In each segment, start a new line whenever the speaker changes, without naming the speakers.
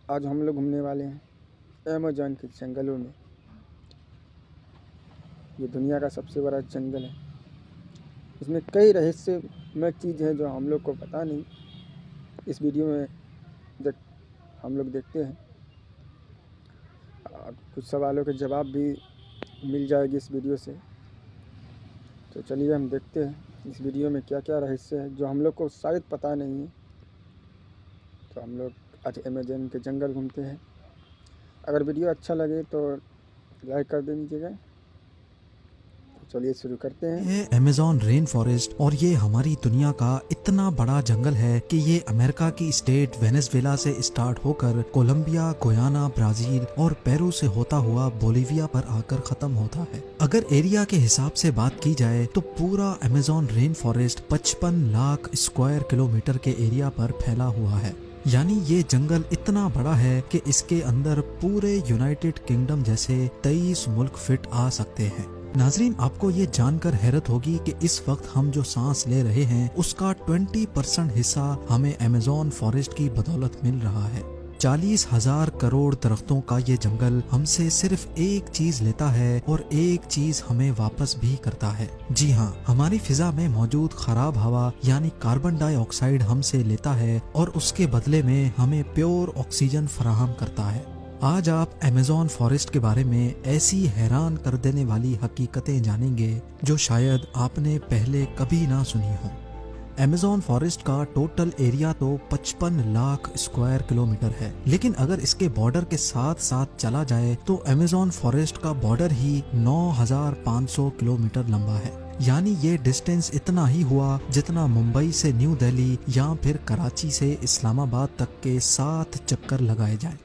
आज हम लोग घूमने वाले हैं अमेज़न के जंगलों में। ये दुनिया का सबसे बड़ा जंगल है। इसमें कई रहस्यमय चीज़ है जो हम लोग को पता नहीं। इस वीडियो में देख हम लोग देखते हैं। कुछ सवालों के जवाब भी मिल जाएगी इस वीडियो से। तो चलिए हम देखते हैं इस वीडियो में क्या क्या रहस्य है जो हम लोग को शायद पता नहीं है। तो हम लोग आज अमेज़न के जंगल घूमते हैं। अगर वीडियो अच्छा लगे तो लाइक कर दीजिएगा। तो चलिए शुरू करते हैं।
ये अमेज़न रेन फॉरेस्ट और ये हमारी दुनिया का इतना बड़ा जंगल है कि ये अमेरिका की स्टेट वेनेजुएला से स्टार्ट होकर कोलंबिया, गुयाना, ब्राजील और पेरू से होता हुआ बोलिविया पर आकर खत्म होता है। अगर एरिया के हिसाब से बात की जाए तो पूरा Amazon rain forest 55 lakh square kilometre के एरिया पर फैला हुआ है। यानी ये जंगल इतना बड़ा है कि इसके अंदर पूरे यूनाइटेड किंगडम जैसे 23 मुल्क फिट आ सकते हैं। नाजरीन, आपको ये जानकर हैरत होगी कि इस वक्त हम जो सांस ले रहे हैं उसका 20% हिस्सा हमें अमेज़न फॉरेस्ट की बदौलत मिल रहा है। 40,000 करोड़ दरख्तों का ये जंगल हमसे सिर्फ एक चीज लेता है और एक चीज हमें वापस भी करता है। जी हाँ, हमारी फिजा में मौजूद खराब हवा यानी कार्बन डाइऑक्साइड हमसे लेता है और उसके बदले में हमें प्योर ऑक्सीजन फराहम करता है। आज आप अमेज़न फॉरेस्ट के बारे में ऐसी हैरान कर देने वाली हकीकतें जानेंगे जो शायद आपने पहले कभी ना सुनी हो। अमेज़न फॉरेस्ट का टोटल एरिया तो 55 लाख स्क्वायर किलोमीटर है, लेकिन अगर इसके बॉर्डर के साथ साथ चला जाए तो अमेज़न फॉरेस्ट का बॉर्डर ही 9,500 किलोमीटर लंबा है। यानी ये डिस्टेंस इतना ही हुआ जितना मुंबई से न्यू दिल्ली या फिर कराची से इस्लामाबाद तक के 7 चक्कर लगाए जाए।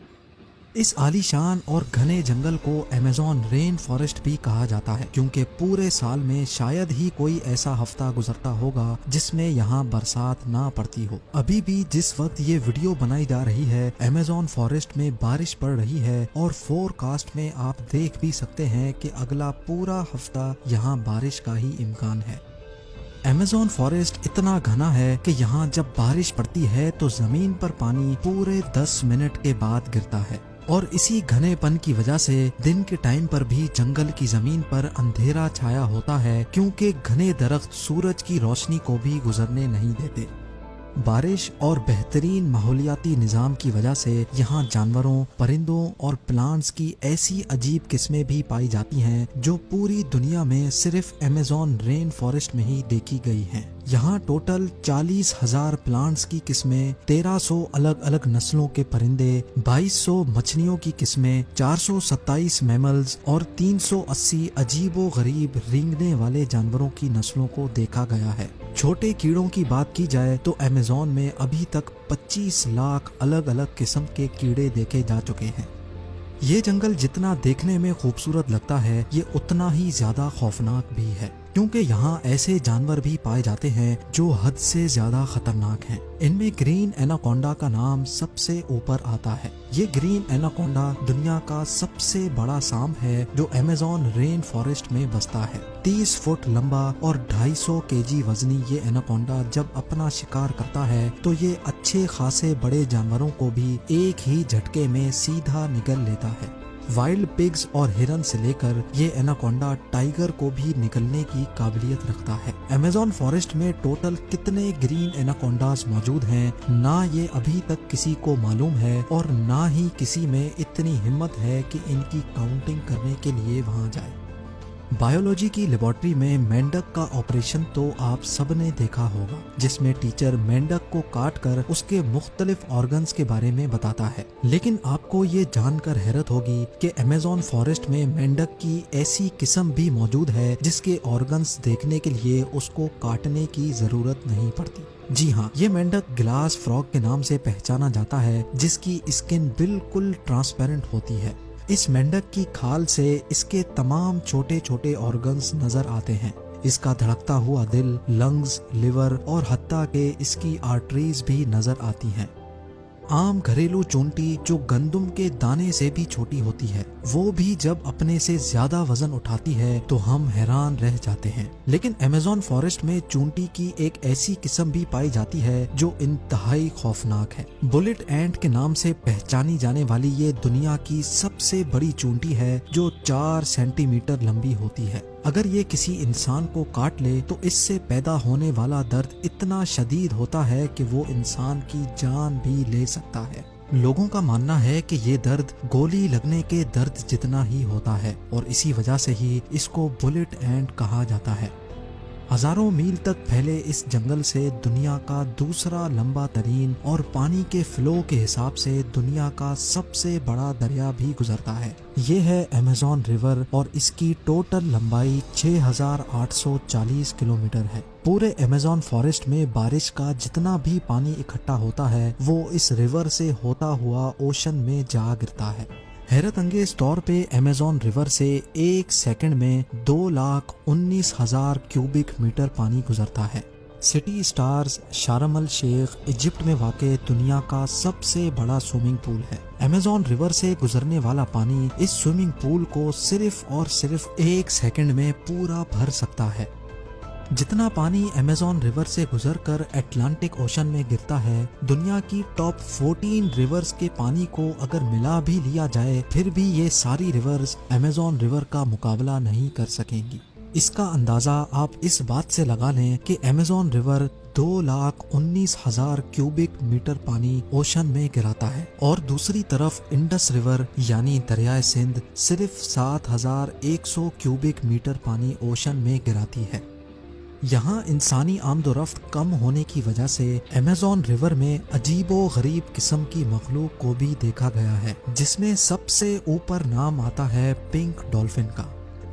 इस आलीशान और घने जंगल को अमेज़न रेन फॉरेस्ट भी कहा जाता है, क्योंकि पूरे साल में शायद ही कोई ऐसा हफ्ता गुजरता होगा जिसमें यहाँ बरसात ना पड़ती हो। अभी भी जिस वक्त ये वीडियो बनाई जा रही है अमेज़न फॉरेस्ट में बारिश पड़ रही है और फोरकास्ट में आप देख भी सकते हैं कि अगला पूरा हफ्ता यहाँ बारिश का ही इम्कान है। अमेज़न फॉरेस्ट इतना घना है कि यहाँ जब बारिश पड़ती है तो जमीन पर पानी पूरे 10 मिनट के बाद गिरता है और इसी घनेपन की वजह से दिन के टाइम पर भी जंगल की जमीन पर अंधेरा छाया होता है, क्योंकि घने दरख्त सूरज की रोशनी को भी गुजरने नहीं देते। बारिश और बेहतरीन माहौलियाती निज़ाम की वजह से यहाँ जानवरों, परिंदों और प्लांट्स की ऐसी अजीब किस्में भी पाई जाती हैं जो पूरी दुनिया में सिर्फ अमेज़न रेन फॉरेस्ट में ही देखी गई हैं। यहाँ टोटल 40,000 प्लांट्स की किस्में, 1300 अलग अलग नस्लों के परिंदे, 2200 मछलियों की किस्में, 427 मैमल्स और 380 अजीबो गरीब रेंगने वाले जानवरों की नस्लों को देखा गया है। छोटे कीड़ों की बात की जाए तो अमेज़न में अभी तक 25 लाख अलग अलग किस्म के कीड़े देखे जा चुके हैं। ये जंगल जितना देखने में खूबसूरत लगता है ये उतना ही ज्यादा खौफनाक भी है, क्योंकि यहाँ ऐसे जानवर भी पाए जाते हैं जो हद से ज्यादा खतरनाक हैं। इनमें ग्रीन एनाकोंडा का नाम सबसे ऊपर आता है। ये ग्रीन एनाकोंडा दुनिया का सबसे बड़ा सांप है जो अमेज़न रेन फॉरेस्ट में बसता है। 30 फुट लंबा और 250 केजी वजनी ये एनाकोंडा जब अपना शिकार करता है तो ये अच्छे खासे बड़े जानवरों को भी एक ही झटके में सीधा निगल लेता है। वाइल्ड पिग्स और हिरन से लेकर ये एनाकोंडा टाइगर को भी निगलने की काबिलियत रखता है। अमेज़न फॉरेस्ट में टोटल कितने ग्रीन एनाकोंडास मौजूद हैं ना ये अभी तक किसी को मालूम है और ना ही किसी में इतनी हिम्मत है कि इनकी काउंटिंग करने के लिए वहां जाए। बायोलॉजी की लेबोरेटरी में मेंढक का ऑपरेशन तो आप सबने देखा होगा, जिसमें टीचर मेंढक को काट कर उसके मुख्तलिफ ऑर्गन्स के बारे में बताता है। लेकिन आपको ये जानकर हैरत होगी कि अमेज़न फॉरेस्ट में मेंढक की ऐसी किस्म भी मौजूद है जिसके ऑर्गन्स देखने के लिए उसको काटने की जरूरत नहीं पड़ती। जी हाँ, ये मेंढक ग्लास फ्रॉग के नाम से पहचाना जाता है, जिसकी स्किन बिल्कुल ट्रांसपेरेंट होती है। इस मेंढक की खाल से इसके तमाम छोटे छोटे ऑर्गन्स नजर आते हैं। इसका धड़कता हुआ दिल, लंग्स, लिवर और हत्ता के इसकी आर्टरीज भी नजर आती हैं। आम घरेलू चूंटी जो गंदम के दाने से भी छोटी होती है, वो भी जब अपने से ज्यादा वजन उठाती है तो हम हैरान रह जाते हैं। लेकिन अमेज़न फॉरेस्ट में चूंटी की एक ऐसी किस्म भी पाई जाती है जो इंतहाई खौफनाक है। बुलेट एंट के नाम से पहचानी जाने वाली ये दुनिया की सबसे बड़ी चूंटी है जो 4 सेंटीमीटर लंबी होती है। अगर ये किसी इंसान को काट ले तो इससे पैदा होने वाला दर्द इतना शदीद होता है कि वो इंसान की जान भी ले सकता है। लोगों का मानना है कि ये दर्द गोली लगने के दर्द जितना ही होता है और इसी वजह से ही इसको बुलेट एंट कहा जाता है। हजारों मील तक फैले इस जंगल से दुनिया का दूसरा लंबा तरीन और पानी के फ्लो के हिसाब से दुनिया का सबसे बड़ा दरिया भी गुजरता है। ये है अमेज़न रिवर और इसकी टोटल लंबाई 6840 किलोमीटर है। पूरे अमेज़न फॉरेस्ट में बारिश का जितना भी पानी इकट्ठा होता है वो इस रिवर से होता हुआ ओशन में जा गिरता है। हैरत अंगेज तौर पे अमेज़न रिवर से एक सेकंड में 2,19,000 क्यूबिक मीटर पानी गुजरता है। सिटी स्टार्स शारम अल शेख इजिप्ट में वाक़ दुनिया का सबसे बड़ा स्विमिंग पूल है। अमेज़न रिवर से गुजरने वाला पानी इस स्विमिंग पूल को सिर्फ और सिर्फ एक सेकंड में पूरा भर सकता है। जितना पानी अमेज़न रिवर से गुजरकर अटलांटिक ओशन में गिरता है, दुनिया की टॉप 14 रिवर्स के पानी को अगर मिला भी लिया जाए फिर भी ये सारी रिवर्स अमेज़न रिवर का मुकाबला नहीं कर सकेंगी। इसका अंदाजा आप इस बात से लगा लें कि अमेज़न रिवर 2,19,000 क्यूबिक मीटर पानी ओशन में गिराता है और दूसरी तरफ इंडस रिवर यानी दरियाए सिंध सिर्फ 7,100 क्यूबिक मीटर पानी ओशन में गिराती है। यहाँ इंसानी आमदोरफ्त कम होने की वजह से अमेज़न रिवर में अजीबो गरीब किस्म की मखलूक को भी देखा गया है, जिसमें सबसे ऊपर नाम आता है पिंक डॉल्फिन का।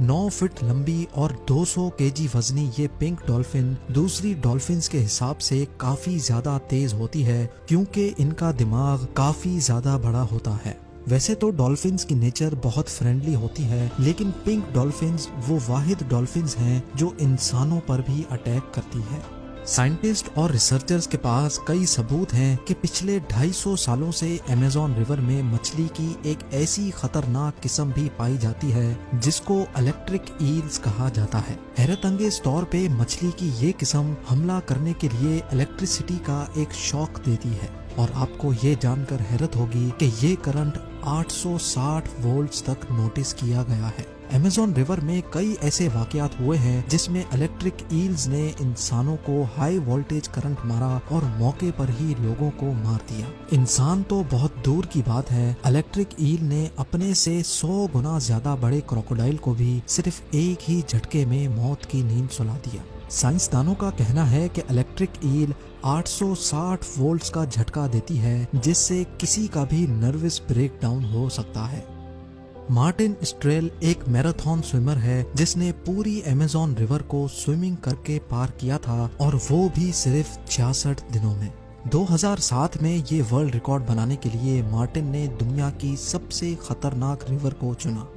9 फीट लंबी और 200 केजी वजनी ये पिंक डॉल्फिन दूसरी डॉल्फिन्स के हिसाब से काफी ज्यादा तेज होती है क्योंकि इनका दिमाग काफी ज्यादा बड़ा होता है। वैसे तो डॉल्फिन्स की नेचर बहुत फ्रेंडली होती है, लेकिन पिंक डॉल्फिन्स वो वाहिद डॉल्फिन्स हैं जो इंसानों पर भी अटैक करती है। साइंटिस्ट और रिसर्चर्स के पास कई सबूत हैं कि पिछले 250 सालों से अमेज़न रिवर में मछली की एक ऐसी खतरनाक किस्म भी पाई जाती है जिसको इलेक्ट्रिक ईल्स कहा जाता है। हैरत अंगेज तौर पे मछली की ये किस्म हमला करने के लिए इलेक्ट्रिसिटी का एक शॉक देती है और आपको ये जानकर हैरत होगी कि ये करंट 860 वोल्ट्स तक नोटिस किया गया है। अमेज़न रिवर में कई ऐसे वाकयात हुए हैं जिसमें इलेक्ट्रिक ईल्स ने इंसानों को हाई वोल्टेज करंट मारा और मौके पर ही लोगों को मार दिया। इंसान तो बहुत दूर की बात है, इलेक्ट्रिक ईल ने अपने से 100 गुना ज्यादा बड़े क्रोकोडाइल को भी सिर्फ एक ही झटके में मौत की नींद सुला दिया। साइंसदानों का कहना है कि इलेक्ट्रिक ईल 860 वोल्ट्स का झटका देती है जिससे किसी का भी नर्वस ब्रेकडाउन हो सकता है। मार्टिन स्ट्रेल एक मैराथन स्विमर है जिसने पूरी अमेज़न रिवर को स्विमिंग करके पार किया था और वो भी सिर्फ 66 दिनों में। 2007 में ये वर्ल्ड रिकॉर्ड बनाने के लिए मार्टिन ने दुनिया की सबसे खतरनाक रिवर को चुना।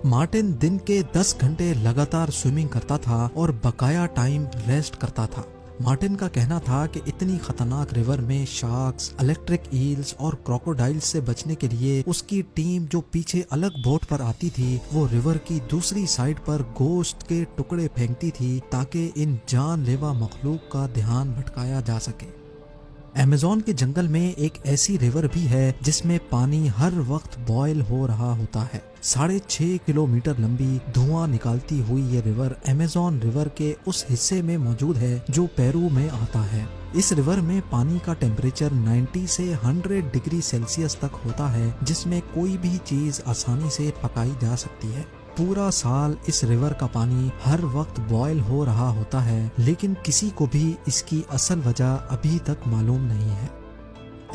मार्टिन दिन के 10 घंटे लगातार स्विमिंग करता था और बकाया टाइम रेस्ट करता था। मार्टिन का कहना था कि इतनी खतरनाक रिवर में शार्क्स, इलेक्ट्रिक ईल्स और क्रोकोडाइल्स से बचने के लिए उसकी टीम जो पीछे अलग बोट पर आती थी वो रिवर की दूसरी साइड पर गोश्त के टुकड़े फेंकती थी ताकि इन जानलेवा मखलूक का ध्यान भटकाया जा सके। अमेज़न के जंगल में एक ऐसी रिवर भी है जिसमें पानी हर वक्त बॉयल हो रहा होता है। 6.5 किलोमीटर लंबी धुआं निकालती हुई ये रिवर अमेज़न रिवर के उस हिस्से में मौजूद है जो पेरू में आता है। इस रिवर में पानी का टेम्परेचर 90 से 100 डिग्री सेल्सियस तक होता है जिसमें कोई भी चीज आसानी से पकाई जा सकती है। पूरा साल इस रिवर का पानी हर वक्त बॉयल हो रहा होता है, लेकिन किसी को भी इसकी असल वजह अभी तक मालूम नहीं है।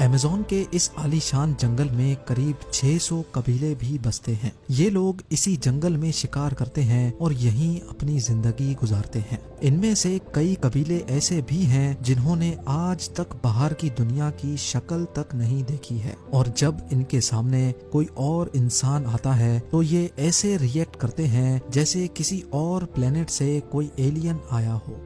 अमेज़न के इस आलीशान जंगल में करीब 600 कबीले भी बसते हैं। ये लोग इसी जंगल में शिकार करते हैं और यहीं अपनी जिंदगी गुजारते हैं। इनमें से कई कबीले ऐसे भी हैं जिन्होंने आज तक बाहर की दुनिया की शक्ल तक नहीं देखी है और जब इनके सामने कोई और इंसान आता है तो ये ऐसे रिएक्ट करते हैं जैसे किसी और प्लेनेट से कोई एलियन आया हो।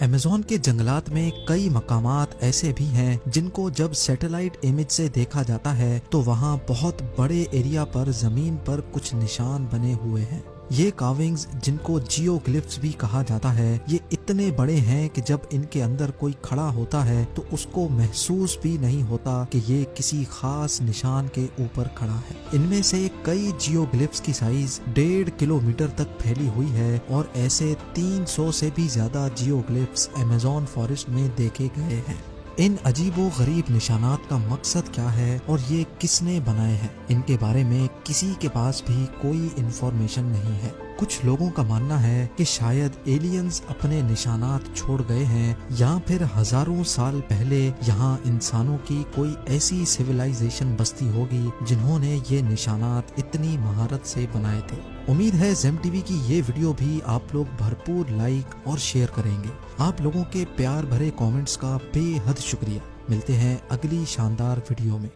अमेज़न के जंगलात में कई मकामात ऐसे भी हैं जिनको जब सैटेलाइट इमेज से देखा जाता है तो वहाँ बहुत बड़े एरिया पर जमीन पर कुछ निशान बने हुए हैं। ये कार्विंग्स, जिनको जियोग्लिफ्स भी कहा जाता है, ये इतने बड़े हैं कि जब इनके अंदर कोई खड़ा होता है तो उसको महसूस भी नहीं होता कि ये किसी खास निशान के ऊपर खड़ा है। इनमें से कई जियोग्लिफ्स की साइज 1.5 किलोमीटर तक फैली हुई है और ऐसे 300 से भी ज्यादा जियोग्लिफ्स अमेज़न फॉरेस्ट में देखे गए हैं। इन अजीबो गरीब निशानात का मकसद क्या है और ये किसने बनाए हैं, इनके बारे में किसी के पास भी कोई इन्फॉर्मेशन नहीं है। कुछ लोगों का मानना है कि शायद एलियंस अपने निशानात छोड़ गए हैं या फिर हजारों साल पहले यहाँ इंसानों की कोई ऐसी सिविलाइजेशन बसती होगी जिन्होंने ये निशानात इतनी महारत से बनाए थे। उम्मीद है जेम टीवी की ये वीडियो भी आप लोग भरपूर लाइक और शेयर करेंगे। आप लोगों के प्यार भरे कमेंट्स का बेहद शुक्रिया। मिलते हैं अगली शानदार वीडियो में।